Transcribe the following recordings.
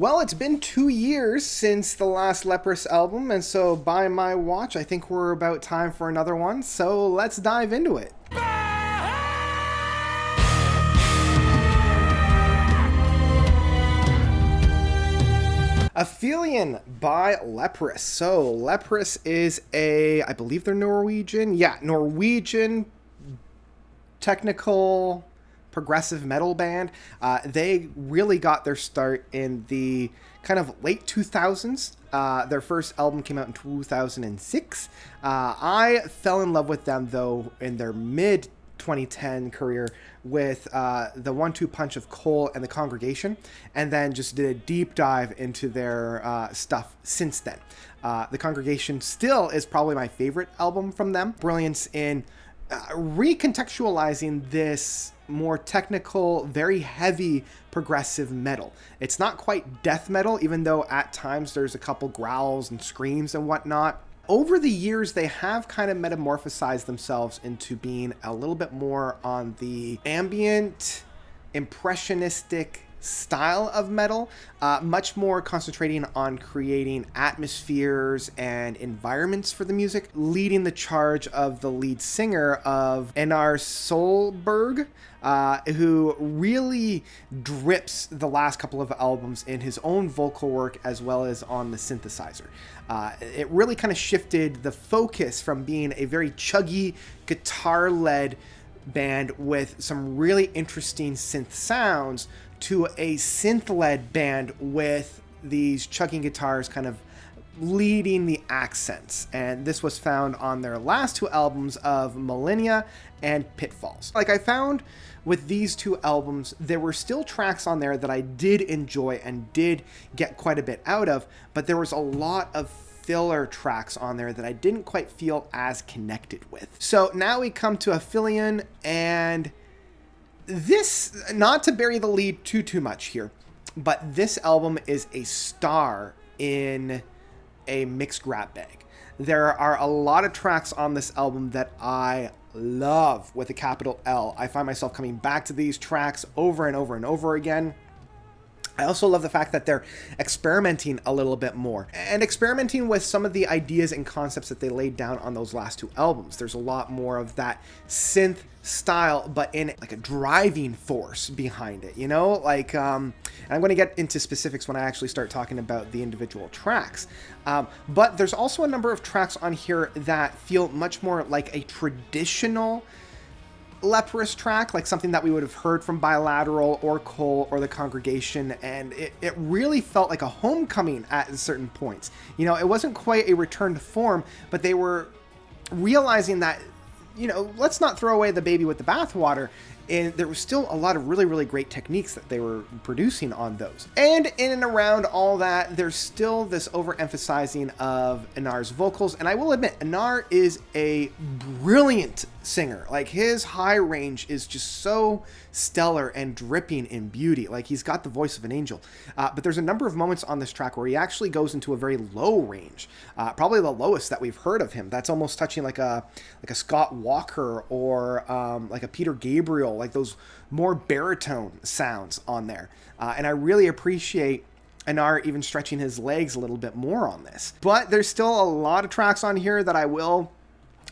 Well, it's been 2 years since the last Leprous album, and so by my watch, I think we're about time for another one, so let's dive into it. Aphelion by Leprous. So, Leprous is I believe they're Norwegian. Yeah, Norwegian technical progressive metal band. They really got their start in the kind of late 2000s. Their first album came out in 2006. I fell in love with them, though, in their mid 2010 career with the 1-2 punch of Cole and the Congregation, and then just did a deep dive into their stuff since then. The Congregation still is probably my favorite album from them. Brilliance in recontextualizing this more technical, very heavy progressive metal. It's not quite death metal, even though at times there's a couple growls and screams and whatnot. Over the years, they have kind of metamorphosized themselves into being a little bit more on the ambient, impressionistic style of metal, much more concentrating on creating atmospheres and environments for the music, leading the charge of the lead singer of Einar Solberg, who really drips the last couple of albums in his own vocal work as well as on the synthesizer. It really kind of shifted the focus from being a very chuggy, guitar-led band with some really interesting synth sounds to a synth-led band with these chugging guitars kind of leading the accents. And this was found on their last two albums of Millennia and Pitfalls. Like, I found with these two albums, there were still tracks on there that I did enjoy and did get quite a bit out of, but there was a lot of filler tracks on there that I didn't quite feel as connected with. So now we come to Aphelion, and this, not to bury the lead too much here, but this album is a star in a mixed grab bag. There are a lot of tracks on this album that I love with a capital L. I find myself coming back to these tracks over and over and over again. I also love the fact that they're experimenting a little bit more and experimenting with some of the ideas and concepts that they laid down on those last two albums. There's a lot more of that synth style, but in like a driving force behind it, you know, like, and I'm going to get into specifics when I actually start talking about the individual tracks. But there's also a number of tracks on here that feel much more like a traditional Leprous track, like something that we would have heard from Bilateral or Cole or the Congregation, and it really felt like a homecoming at certain points. You know, it wasn't quite a return to form, but they were realizing that, you know, let's not throw away the baby with the bathwater. And there was still a lot of really, really great techniques that they were producing on those. And in and around all that, there's still this overemphasizing of Einar's vocals. And I will admit, Einar is a brilliant singer. Like, his high range is just so stellar and dripping in beauty. Like, he's got the voice of an angel. But there's a number of moments on this track where he actually goes into a very low range. Probably the lowest that we've heard of him. That's almost touching like a Scott Walker or like a Peter Gabriel, like those more baritone sounds on there. And I really appreciate Einar even stretching his legs a little bit more on this. But there's still a lot of tracks on here that I will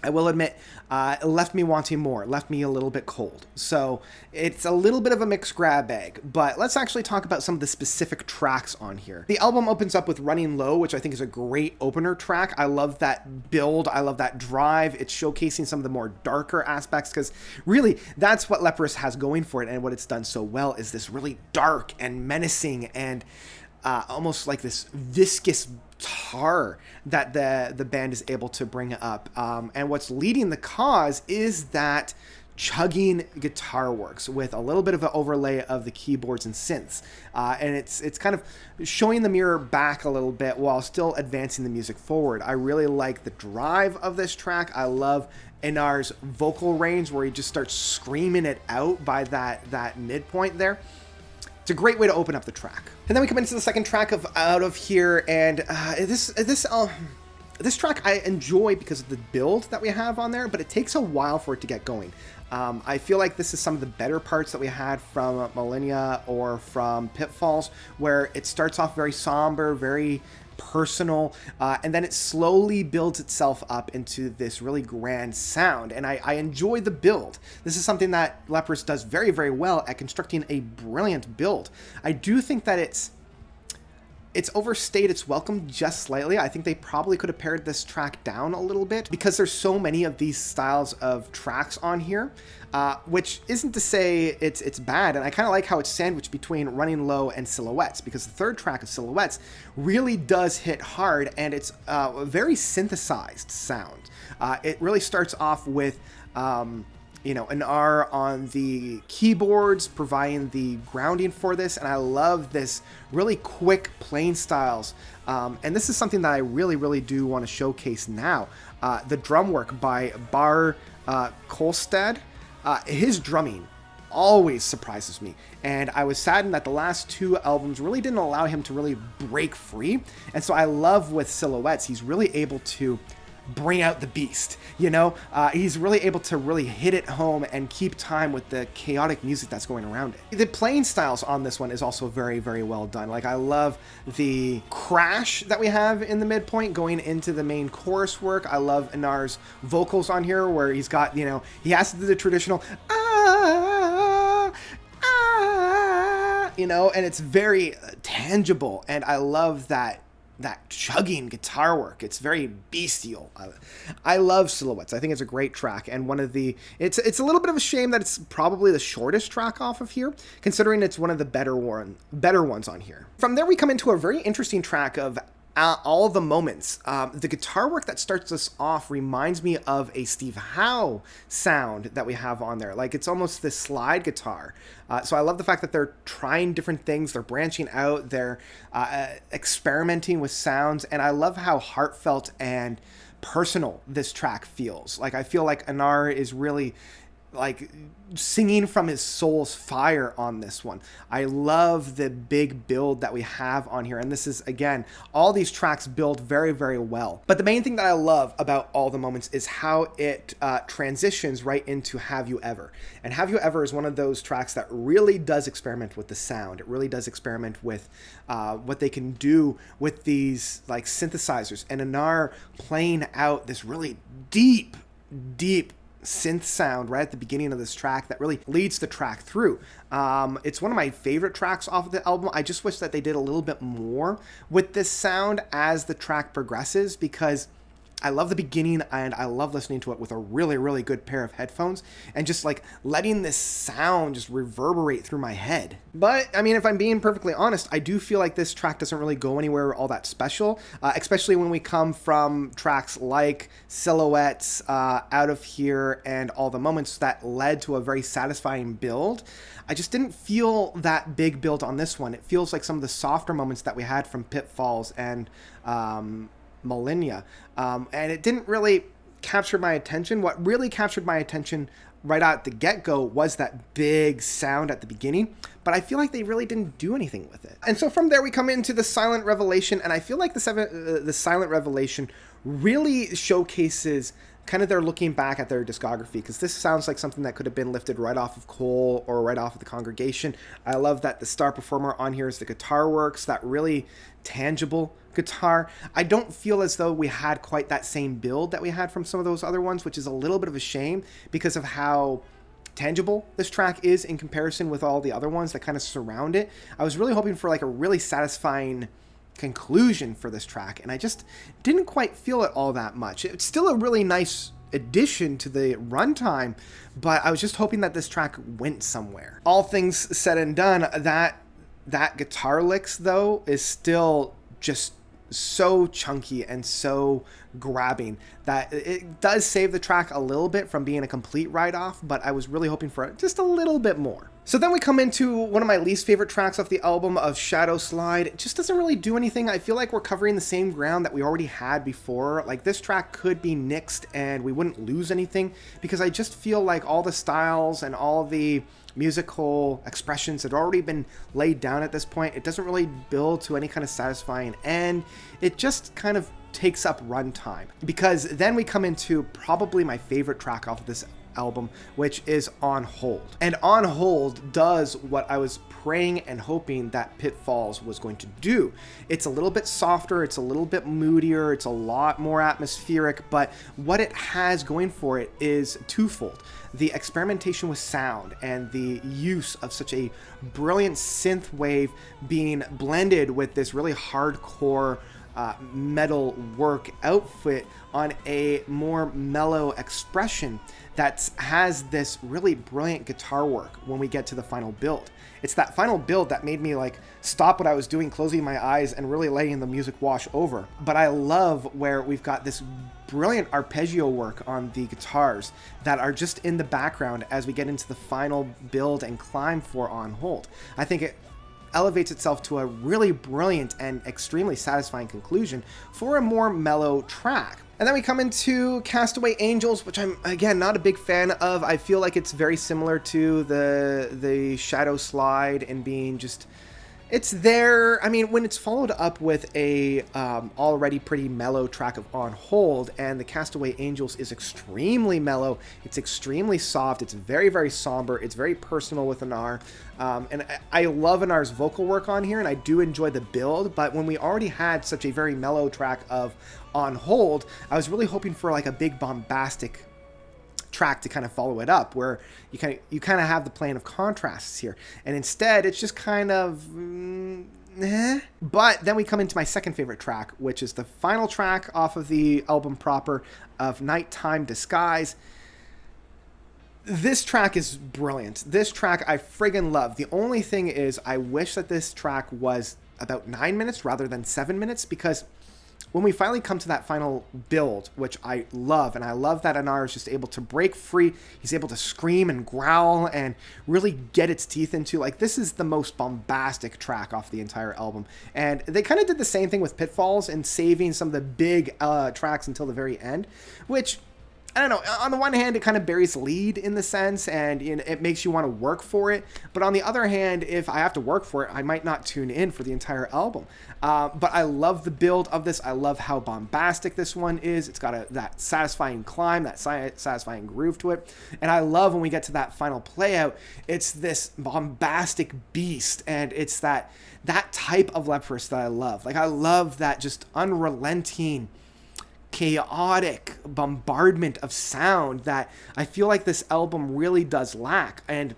admit, left me wanting more, left me a little bit cold. So it's a little bit of a mixed grab bag, but let's actually talk about some of the specific tracks on here. The album opens up with Running Low, which I think is a great opener track. I love that build. I love that drive. It's showcasing some of the more darker aspects, because really that's what Leprous has going for it, and what it's done so well is this really dark and menacing and almost like this viscous tar that the band is able to bring up. And what's leading the cause is that chugging guitar works with a little bit of an overlay of the keyboards and synths. And it's kind of showing the mirror back a little bit while still advancing the music forward. I really like the drive of this track. I love Einar's vocal range where he just starts screaming it out by that midpoint there. It's a great way to open up the track. And then we come into the second track of Out of Here, and this This track I enjoy because of the build that we have on there, but it takes a while for it to get going. I feel like this is some of the better parts that we had from Millennia or from Pitfalls, where it starts off very somber, very personal, and then it slowly builds itself up into this really grand sound, and I enjoy the build. This is something that Leprous does very, very well at constructing a brilliant build. I do think that it's overstayed its welcome just slightly. I think they probably could have pared this track down a little bit because there's so many of these styles of tracks on here, which isn't to say it's bad. And I kind of like how it's sandwiched between Running Low and Silhouettes, because the third track of Silhouettes really does hit hard, and it's a very synthesized sound. It really starts off with an R on the keyboards, providing the grounding for this, and I love this really quick playing styles. And this is something that I really, really do want to showcase now. The drum work by Bar Kolstad. His drumming always surprises me, and I was saddened that the last two albums really didn't allow him to really break free. And so I love with Silhouettes, he's really able to bring out the beast, he's really able to really hit it home and keep time with the chaotic music that's going around it. The playing styles on this one is also very, very well done. Like, I love the crash that we have in the midpoint going into the main chorus work. I love Inar's vocals on here, where he's got, he has to do the traditional and it's very tangible, and I love that chugging guitar work. It's very bestial. I love Silhouettes. I think it's a great track, and it's a little bit of a shame that it's probably the shortest track off of here, considering it's one of the better ones on here. From there, we come into a very interesting track of All the Moments. The guitar work that starts us off reminds me of a Steve Howe sound that we have on there. Like, it's almost this slide guitar. So I love the fact that they're trying different things, they're branching out, they're experimenting with sounds, and I love how heartfelt and personal this track feels. Like, I feel like Inar is really like singing from his soul's fire on this one. I love the big build that we have on here, and this is, again, all these tracks build very, very well. But the main thing that I love about All the Moments is how it transitions right into Have You Ever. And Have You Ever is one of those tracks that really does experiment with the sound. It really does experiment with what they can do with these like synthesizers, and Inar playing out this really deep synth sound right at the beginning of this track that really leads the track through. It's one of my favorite tracks off of the album. I just wish that they did a little bit more with this sound as the track progresses, because I love the beginning, and I love listening to it with a really, really good pair of headphones, and just like letting this sound just reverberate through my head. But I mean, if I'm being perfectly honest, I do feel like this track doesn't really go anywhere all that special, especially when we come from tracks like Silhouettes, Out of Here, and All the Moments that led to a very satisfying build. I just didn't feel that big build on this one. It feels like some of the softer moments that we had from Pitfalls and Millennia, and it didn't really capture my attention. What really captured my attention right out the get-go was that big sound at the beginning, but I feel like they really didn't do anything with it. And so from there we come into the Silent Revelation, and I feel like the Silent Revelation really showcases kind of their looking back at their discography, because this sounds like something that could have been lifted right off of Cole or right off of the Congregation. I love that the star performer on here is the guitar works, that really tangible guitar. I don't feel as though we had quite that same build that we had from some of those other ones, which is a little bit of a shame because of how tangible this track is in comparison with all the other ones that kind of surround it. I was really hoping for like a really satisfying conclusion for this track, and I just didn't quite feel it all that much. It's still a really nice addition to the runtime, but I was just hoping that this track went somewhere. All things said and done, that guitar licks though is still just so chunky and so grabbing that it does save the track a little bit from being a complete write-off, but I was really hoping for just a little bit more. So then we come into one of my least favorite tracks off the album of Shadow Slide. It just doesn't really do anything. I feel like we're covering the same ground that we already had before. Like, this track could be nixed and we wouldn't lose anything, because I just feel like all the styles and all the musical expressions had already been laid down at this point. It doesn't really build to any kind of satisfying end. It just kind of takes up runtime, because then we come into probably my favorite track off of this album, which is On Hold. And On Hold does what I was praying and hoping that Pitfalls was going to do. It's a little bit softer, it's a little bit moodier, it's a lot more atmospheric, but what it has going for it is twofold. The experimentation with sound and the use of such a brilliant synth wave being blended with this really hardcore metal work outfit on a more mellow expression that has this really brilliant guitar work when we get to the final build. It's that final build that made me like stop what I was doing, closing my eyes and really letting the music wash over. But I love where we've got this brilliant arpeggio work on the guitars that are just in the background as we get into the final build and climb for On Hold. I think it elevates itself to a really brilliant and extremely satisfying conclusion for a more mellow track. And then we come into Castaway Angels, which I'm, again, not a big fan of. I feel like it's very similar to the Shadow Slide in being just... It's there. I mean, when it's followed up with a already pretty mellow track of On Hold, and the Castaway Angels is extremely mellow, it's extremely soft, it's very, very somber, it's very personal with Anar. And I love Anar's vocal work on here, and I do enjoy the build, but when we already had such a very mellow track of On Hold, I was really hoping for like a big bombastic track to kind of follow it up, where you kind of have the plane of contrasts here, and instead it's just kind of But then we come into my second favorite track, which is the final track off of the album proper of Nighttime Disguise. This track is brilliant. This track I friggin' love. The only thing is I wish that this track was about 9 minutes rather than 7 minutes, because when we finally come to that final build, which I love, and I love that Anar is just able to break free, he's able to scream and growl and really get its teeth into, like, this is the most bombastic track off the entire album. And they kind of did the same thing with Pitfalls and saving some of the big tracks until the very end, which, I don't know, on the one hand, it kind of buries the lead in the sense, and it makes you want to work for it. But on the other hand, if I have to work for it, I might not tune in for the entire album. But I love the build of this. I love how bombastic this one is. It's got that satisfying climb, that satisfying groove to it. And I love when we get to that final play out, it's this bombastic beast, and it's that type of Leprous that I love. Like, I love that just unrelenting, chaotic bombardment of sound that I feel like this album really does lack. And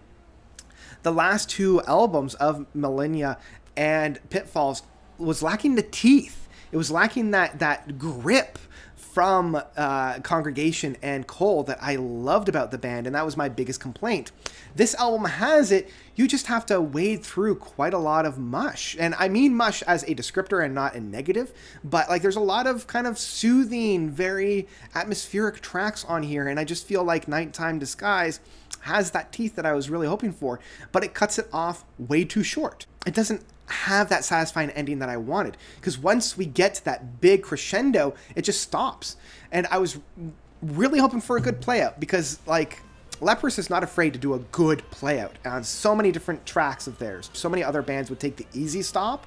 the last two albums of Millennia and Pitfalls was lacking the teeth. It was lacking that grip from Congregation and Cole that I loved about the band, and that was my biggest complaint. This album has it. You just have to wade through quite a lot of mush. And I mean mush as a descriptor and not a negative, but like there's a lot of kind of soothing, very atmospheric tracks on here, and I just feel like Nighttime Disguise has that teeth that I was really hoping for, but it cuts it off way too short. It doesn't have that satisfying ending that I wanted, because once we get to that big crescendo, it just stops. And I was really hoping for a good play out, because like Leprous is not afraid to do a good play out on so many different tracks of theirs. So many other bands would take the easy stop.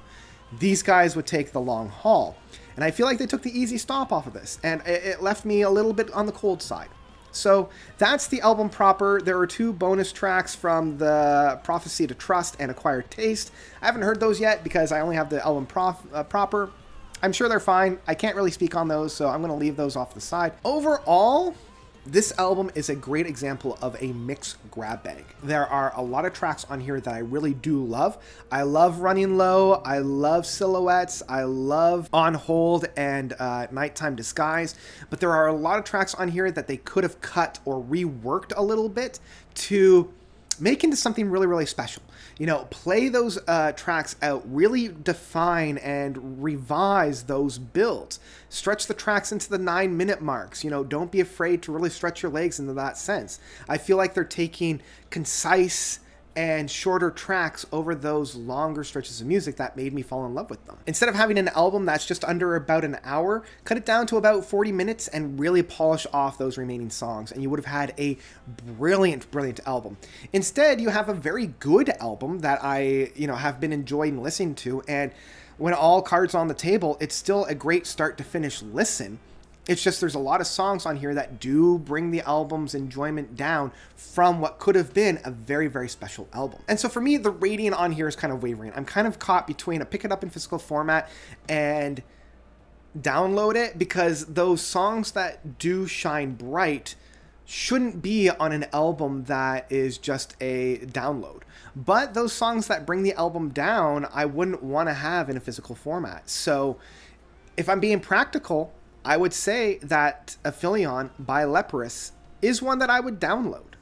These guys would take the long haul. And I feel like they took the easy stop off of this, and it left me a little bit on the cold side. So that's the album proper. There are two bonus tracks from the Prophecy to Trust and Acquired Taste. I haven't heard those yet because I only have the album proper. I'm sure they're fine. I can't really speak on those, so I'm going to leave those off the side. Overall, this album is a great example of a mixed grab bag. There are a lot of tracks on here that I really do love. I love Running Low. I love Silhouettes. I love On Hold and Nighttime Disguise. But there are a lot of tracks on here that they could have cut or reworked a little bit to make into something really, really special. You know, play those tracks out, really define and revise those builds. Stretch the tracks into the 9-minute marks. You know, don't be afraid to really stretch your legs into that sense. I feel like they're taking concise and shorter tracks over those longer stretches of music that made me fall in love with them. Instead of having an album that's just under about an hour, cut it down to about 40 minutes and really polish off those remaining songs, and you would have had a brilliant, brilliant album. Instead, you have a very good album that I, have been enjoying listening to, and when all cards are on the table, it's still a great start to finish listen. It's just there's a lot of songs on here that do bring the album's enjoyment down from what could have been a very, very special album. And so for me, the rating on here is kind of wavering. I'm kind of caught between a pick it up in physical format and download it, because those songs that do shine bright shouldn't be on an album that is just a download. But those songs that bring the album down, I wouldn't want to have in a physical format. So if I'm being practical, I would say that Aphelion by Leprous is one that I would download.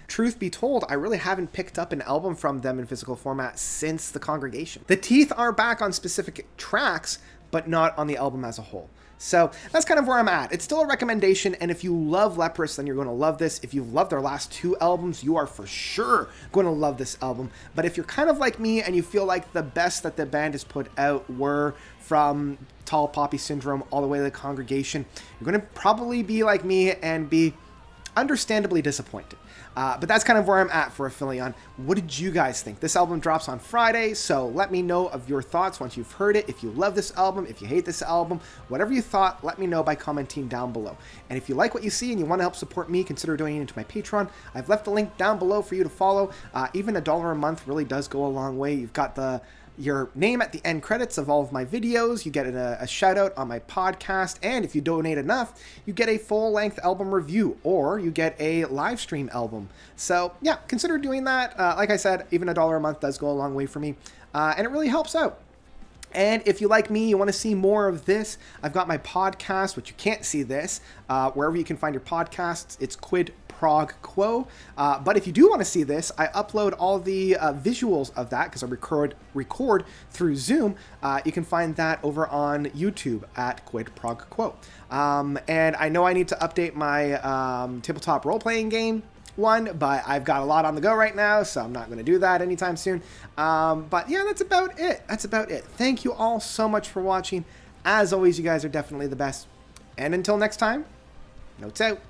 Truth be told, I really haven't picked up an album from them in physical format since The Congregation. The Teeth are back on specific tracks, but not on the album as a whole. So that's kind of where I'm at. It's still a recommendation, and if you love Leprous, then you're going to love this. If you've loved their last 2 albums, you are for sure going to love this album. But if you're kind of like me and you feel like the best that the band has put out were from Tall Poppy Syndrome all the way to The Congregation, you're going to probably be like me and be understandably disappointed. But that's kind of where I'm at for Aphelion. What did you guys think? This album drops on Friday, so let me know of your thoughts once you've heard it. If you love this album, if you hate this album, whatever you thought, let me know by commenting down below. And if you like what you see and you want to help support me, consider donating to my Patreon. I've left the link down below for you to follow. Even $1 a month really does go a long way. You've got your name at the end credits of all of my videos. You get a shout out on my podcast, and if you donate enough, you get a full-length album review, or you get a live stream album. So yeah, consider doing that. Like I said, even $1 a month does go a long way for me, and it really helps out. And if you like me, you want to see more of this, I've got my podcast, which you can't see this, wherever you can find your podcasts. It's Quid Prog Quo. But if you do want to see this, I upload all the visuals of that, because I record through Zoom. You can find that over on YouTube at Quid Prog Quo. And I know I need to update my tabletop role-playing game one, but I've got a lot on the go right now, so I'm not going to do that anytime soon. But yeah, that's about it. Thank you all so much for watching. As always, you guys are definitely the best. And until next time, notes out.